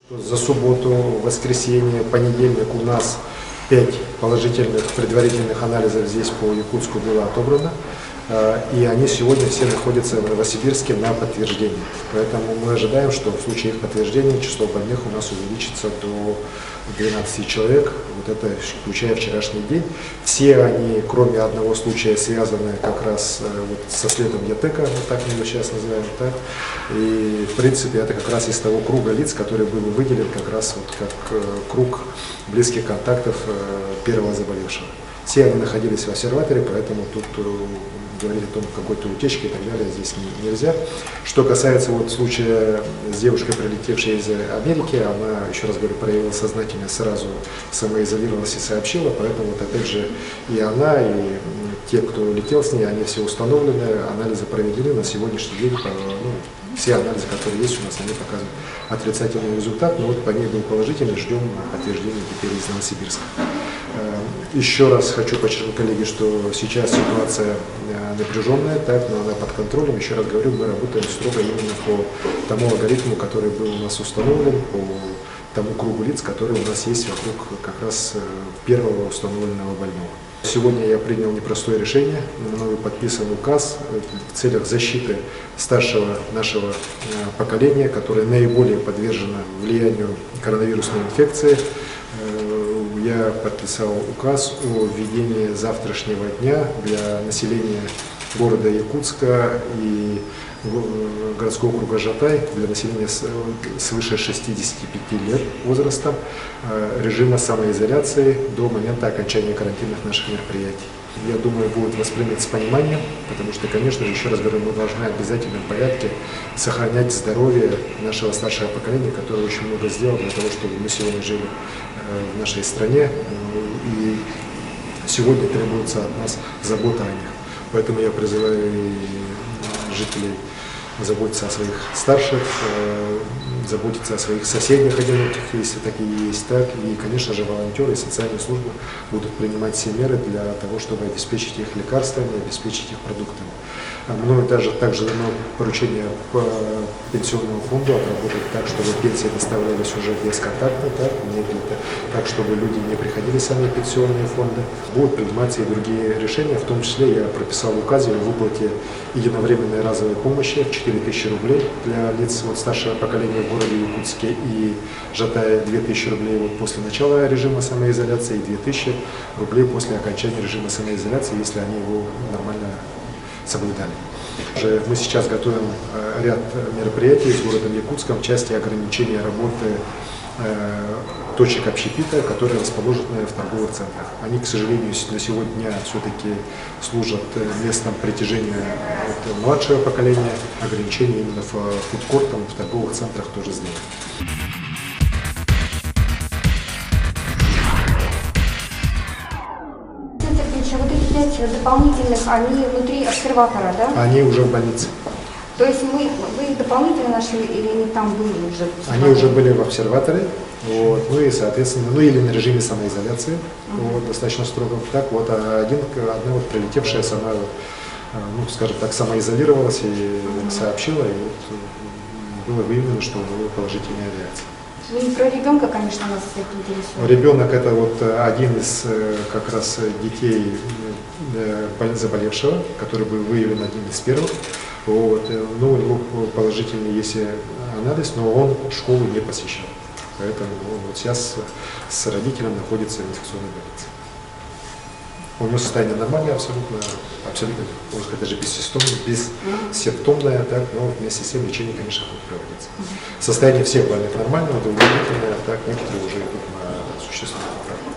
За субботу, воскресенье, понедельник у нас 5 положительных предварительных анализов здесь по Якутску было отобрано. И они сегодня все находятся в Новосибирске на подтверждении. Поэтому мы ожидаем, что в случае их подтверждения число больных у нас увеличится до 12 человек, вот это включая вчерашний день. Все они, кроме одного случая, связаны как раз вот со следом ЯТЭКа, вот так мы его сейчас называем, так. И в принципе это как раз из того круга лиц, который был выделен как раз вот как круг близких контактов первого заболевшего. Все они находились в обсерваторе, поэтому тут говорить о том, какой-то утечке и так далее здесь нельзя. Что касается вот случая с девушкой, прилетевшей из Америки, она, еще раз говорю, проявила сознательность, сразу самоизолировалась и сообщила, поэтому вот опять же и она, и те, кто летел с ней, они все установлены, анализы проведены на сегодняшний день. Все анализы, которые есть у нас, они показывают отрицательный результат, но вот по ней был положительный, ждем подтверждения теперь из Новосибирска. Еще раз хочу подчеркнуть, коллеги, что сейчас ситуация напряженная, так, но она под контролем. Еще раз говорю, мы работаем строго именно по тому алгоритму, который был у нас установлен, по тому кругу лиц, который у нас есть вокруг как раз первого установленного больного. Сегодня я принял непростое решение, мною подписан указ в целях защиты старшего нашего поколения, которое наиболее подвержено влиянию коронавирусной инфекции. Я подписал указ о введении завтрашнего дня для населения города Якутска и городского округа Жатай, для населения свыше 65 лет возраста, режима самоизоляции до момента окончания карантинных наших мероприятий. Я думаю, будут восприняты с пониманием, потому что, конечно же, еще раз говорю, мы должны в обязательном порядке сохранять здоровье нашего старшего поколения, которое очень много сделало для того, чтобы мы сегодня жили в нашей стране, и сегодня требуется от нас забота о них. Поэтому я призываю жителей заботиться о своих старших, заботиться о своих соседях одиноких, если такие есть, так. И, конечно же, волонтеры и социальные службы будут принимать все меры для того, чтобы обеспечить их лекарствами, обеспечить их продуктами. Мною также дано поручение по пенсионному фонду отработать так, чтобы пенсии доставлялись уже бесконтактно, так, чтобы люди не приходили сами в пенсионные фонды. Будут приниматься и другие решения, в том числе я прописал в указе о выплате единовременной разовой помощи 4000 рублей для лиц старшего поколения в городе Якутске и Жатае, 2000 рублей после начала режима самоизоляции и 2000 рублей после окончания режима самоизоляции, если они его нормально соблюдали. Мы сейчас готовим ряд мероприятий с городом Якутском в части ограничения работы точек общепита, которые расположены в торговых центрах. Они, к сожалению, на сегодня все-таки служат местом притяжения младшего поколения. Ограничения именно в фудкортах, в торговых центрах тоже сделаны. Вот эти 5 дополнительных, они внутри обсерватора, да? Они уже в больнице. То есть вы их дополнительно нашли или они там были уже? Они уже были в обсерваторе, ну и соответственно, или на режиме самоизоляции, достаточно строго. Так вот, одна прилетевшая сама, скажем так, самоизолировалась и сообщила, и было выявлено, что у нее положительная реакция. И про ребенка, конечно, нас это интересует. Ребенок это один из как раз детей заболевшего, который был выявлен один из первых. У него положительный есть анализ, но он школу не посещал. Поэтому он сейчас с родителем находится в инфекционной больнице. У него состояние нормальное, абсолютно, можно сказать, даже бессимптомное, так, но вместе с тем лечение, конечно, будет проводиться. Состояние всех больных нормальное, удовлетворительное, так, некоторые уже идут на существенную поправку.